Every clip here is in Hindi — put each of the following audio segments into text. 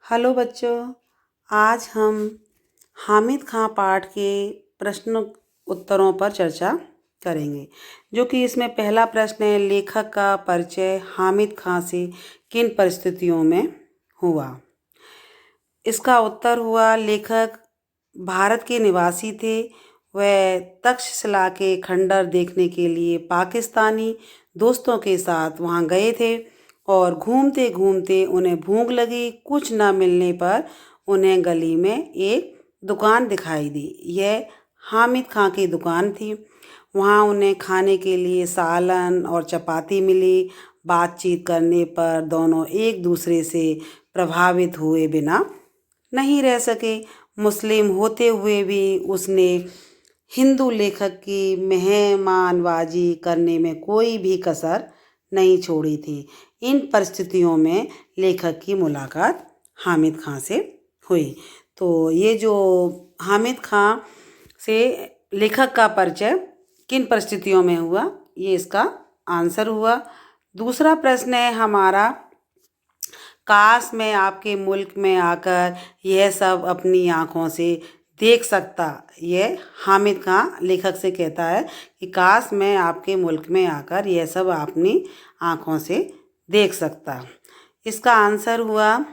हेलो बच्चों, आज हम हामिद खां पाठ के प्रश्न उत्तरों पर चर्चा करेंगे। जो कि इसमें पहला प्रश्न है, लेखक का परिचय हामिद खां से किन परिस्थितियों में हुआ। इसका उत्तर हुआ, लेखक भारत के निवासी थे। वह तक्षशिला के खंडर देखने के लिए पाकिस्तानी दोस्तों के साथ वहाँ गए थे और घूमते घूमते उन्हें भूख लगी। कुछ न मिलने पर उन्हें गली में एक दुकान दिखाई दी। यह हामिद खां की दुकान थी। वहाँ उन्हें खाने के लिए सालन और चपाती मिली। बातचीत करने पर दोनों एक दूसरे से प्रभावित हुए बिना नहीं रह सके। मुस्लिम होते हुए भी उसने हिंदू लेखक की मेहमानबाजी करने में कोई भी कसर नहीं छोड़ी थी। इन परिस्थितियों में लेखक की मुलाकात हामिद खां से हुई। तो ये जो हामिद खां से लेखक का परिचय किन परिस्थितियों में हुआ, ये इसका आंसर हुआ। दूसरा प्रश्न है हमारा, काश मैं आपके मुल्क में आकर यह सब अपनी आँखों से देख सकता। यह हामिद खां लेखक से कहता है कि काश मैं आपके मुल्क में आकर यह सब अपनी आँखों से देख सकता। इसका आंसर हुआ,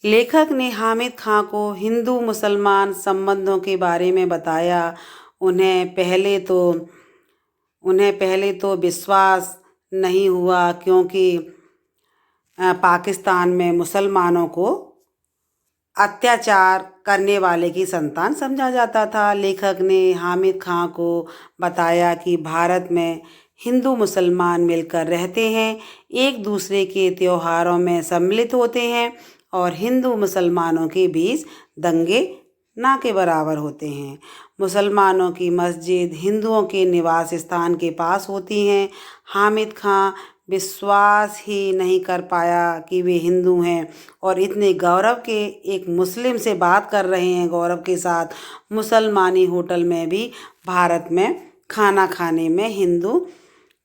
लेखक ने हामिद खां को हिंदू मुसलमान संबंधों के बारे में बताया। उन्हें पहले तो विश्वास नहीं हुआ, क्योंकि पाकिस्तान में मुसलमानों को अत्याचार करने वाले की संतान समझा जाता था। लेखक ने हामिद खां को बताया कि भारत में हिंदू मुसलमान मिलकर रहते हैं, एक दूसरे के त्योहारों में सम्मिलित होते हैं और हिंदू मुसलमानों के बीच दंगे ना के बराबर होते हैं। मुसलमानों की मस्जिद हिंदुओं के निवास स्थान के पास होती हैं। हामिद खां विश्वास ही नहीं कर पाया कि वे हिंदू हैं और इतने गौरव के एक मुस्लिम से बात कर रहे हैं। गौरव के साथ मुसलमानी होटल में भी भारत में खाना खाने में हिंदू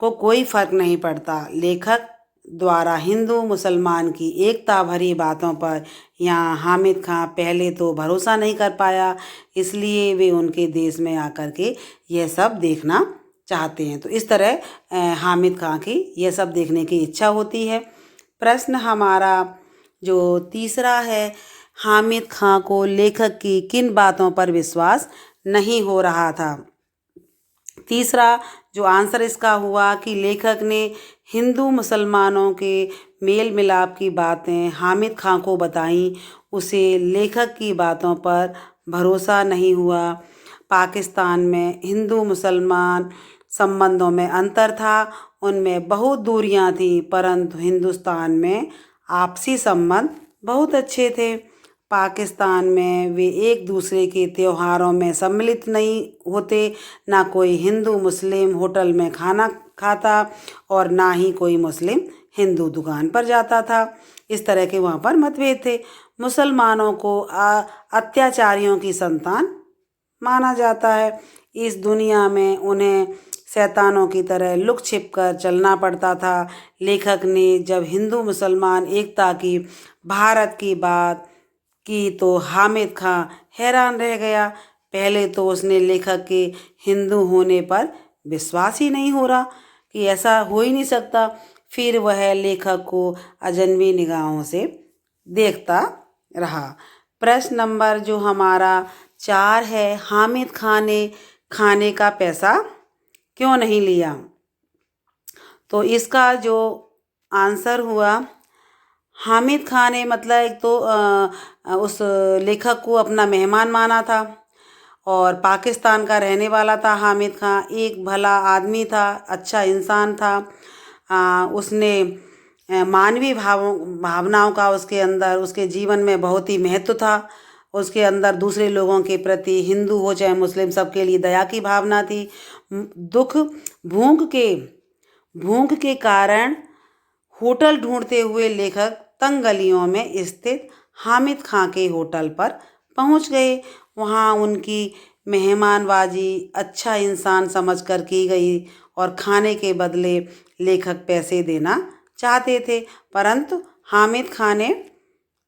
को कोई फ़र्क नहीं पड़ता। लेखक द्वारा हिंदू मुसलमान की एकता भरी बातों पर यहाँ हामिद खां पहले तो भरोसा नहीं कर पाया, इसलिए वे उनके देश में आकर के यह सब देखना चाहते हैं। तो इस तरह हामिद खां की यह सब देखने की इच्छा होती है। प्रश्न हमारा जो तीसरा है, हामिद खां को लेखक की किन बातों पर विश्वास नहीं हो रहा था। तीसरा जो आंसर इसका हुआ कि लेखक ने हिंदू मुसलमानों के मेल मिलाप की बातें हामिद खां को बताईं। उसे लेखक की बातों पर भरोसा नहीं हुआ। पाकिस्तान में हिंदू मुसलमान संबंधों में अंतर था, उनमें बहुत दूरियां थीं, परंतु हिंदुस्तान में आपसी संबंध बहुत अच्छे थे। पाकिस्तान में वे एक दूसरे के त्योहारों में सम्मिलित नहीं होते, ना कोई हिंदू मुस्लिम होटल में खाना खाता और ना ही कोई मुस्लिम हिंदू दुकान पर जाता था। इस तरह के वहाँ पर मतभेद थे। मुसलमानों को अत्याचारियों की संतान माना जाता है। इस दुनिया में उन्हें शैतानों की तरह लुक छिप कर चलना पड़ता था। लेखक ने जब हिंदू मुसलमान एकता की भारत की बात की तो हामिद खां हैरान रह गया। पहले तो उसने लेखक के हिंदू होने पर विश्वास ही नहीं हो रहा कि ऐसा हो ही नहीं सकता। फिर वह लेखक को अजनबी निगाहों से देखता रहा। प्रश्न नंबर जो हमारा 4 है, हामिद खां ने खाने का पैसा क्यों नहीं लिया। तो इसका जो आंसर हुआ, हामिद खां ने मतलब एक तो उस लेखक को अपना मेहमान माना था और पाकिस्तान का रहने वाला था। हामिद खां एक भला आदमी था, अच्छा इंसान था। उसने मानवीय भावनाओं का उसके अंदर उसके जीवन में बहुत ही महत्व था। उसके अंदर दूसरे लोगों के प्रति, हिंदू हो चाहे मुस्लिम, सबके लिए दया की भावना थी। दुख भूख के कारण होटल ढूंढते हुए लेखक तंग गलियों में स्थित हामिद खां के होटल पर पहुंच गए। वहां उनकी मेहमानबाजी अच्छा इंसान समझकर की गई और खाने के बदले लेखक पैसे देना चाहते थे, परंतु हामिद खां ने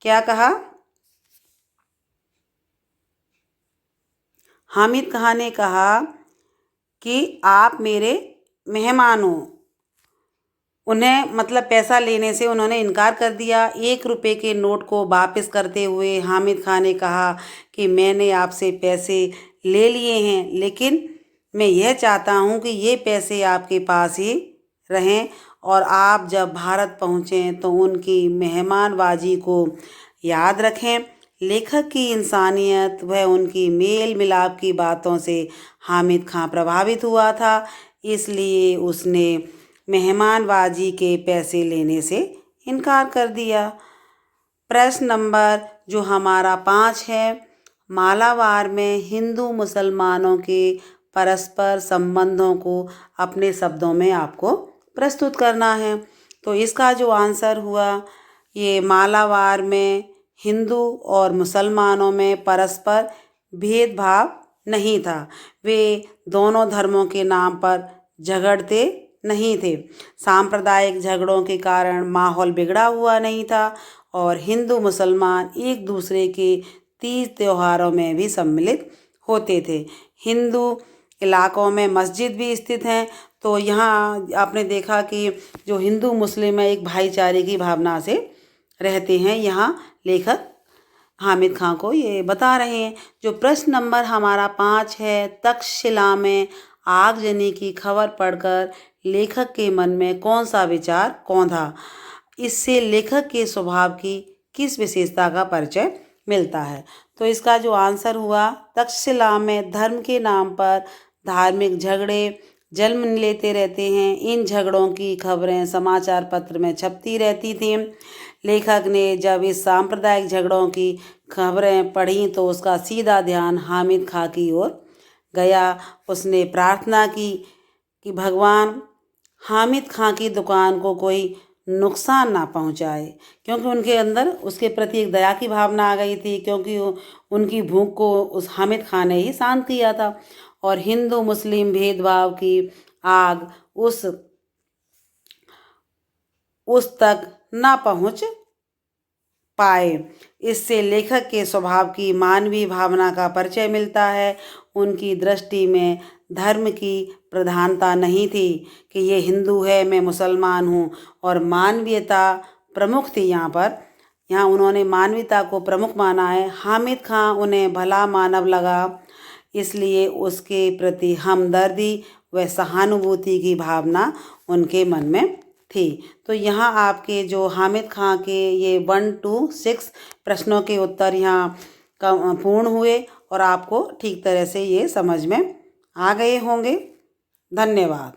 क्या कहा? हामिद खां ने कहा कि आप मेरे मेहमान हो। उन्हें मतलब पैसा लेने से उन्होंने इनकार कर दिया। 1 रुपये के नोट को वापस करते हुए हामिद खां ने कहा कि मैंने आपसे पैसे ले लिए हैं, लेकिन मैं यह चाहता हूँ कि ये पैसे आपके पास ही रहें और आप जब भारत पहुँचें तो उनकी मेहमानबाजी को याद रखें। लेखक की इंसानियत व उनकी मेल मिलाप की बातों से हामिद खां प्रभावित हुआ था, इसलिए उसने मेहमानबाजी के पैसे लेने से इनकार कर दिया। प्रश्न नंबर जो हमारा 5 है, मालाबार में हिंदू मुसलमानों के परस्पर संबंधों को अपने शब्दों में आपको प्रस्तुत करना है। तो इसका जो आंसर हुआ, ये मालाबार में हिंदू और मुसलमानों में परस्पर भेदभाव नहीं था। वे दोनों धर्मों के नाम पर झगड़ते नहीं थे। सांप्रदायिक झगड़ों के कारण माहौल बिगड़ा हुआ नहीं था और हिंदू मुसलमान एक दूसरे के तीज त्योहारों में भी सम्मिलित होते थे। हिंदू इलाकों में मस्जिद भी स्थित हैं, तो यहाँ आपने देखा कि जो हिंदू मुस्लिम है एक भाईचारे की भावना से रहते हैं। यहाँ लेखक हामिद खां को ये बता रहे हैं। जो प्रश्न नंबर हमारा 5 है, तक्षशिला में आगजनी की खबर पढ़कर लेखक के मन में कौन सा विचार कौंधा? इससे लेखक के स्वभाव की किस विशेषता का परिचय मिलता है? तो इसका जो आंसर हुआ, तक्षशिला में धर्म के नाम पर धार्मिक झगड़े जन्म लेते रहते हैं। इन झगड़ों की खबरें समाचार पत्र में छपती रहती थीं। लेखक ने जब इस सांप्रदायिक झगड़ों की खबरें पढ़ी तो उसका सीधा ध्यान हामिद खां की ओर गया। उसने प्रार्थना की कि भगवान हामिद खां की दुकान को कोई नुकसान ना पहुंचाए, क्योंकि उनके अंदर उसके प्रति एक दया की भावना आ गई थी, क्योंकि उनकी भूख को उस हामिद खां ने ही शांत किया था। और हिंदू मुस्लिम भेदभाव की आग उस तक ना पहुंच पाए। इससे लेखक के स्वभाव की मानवीय भावना का परिचय मिलता है। उनकी दृष्टि में धर्म की प्रधानता नहीं थी कि ये हिंदू है मैं मुसलमान हूँ, और मानवीयता प्रमुख थी। यहाँ उन्होंने मानवीयता को प्रमुख माना है। हामिद खां उन्हें भला मानव लगा, इसलिए उसके प्रति हमदर्दी व सहानुभूति की भावना उनके मन में थी। तो यहाँ आपके जो हामिद खां के ये 1 to 6 प्रश्नों के उत्तर यहाँ पूर्ण हुए और आपको ठीक तरह से ये समझ में आ गए होंगे। धन्यवाद।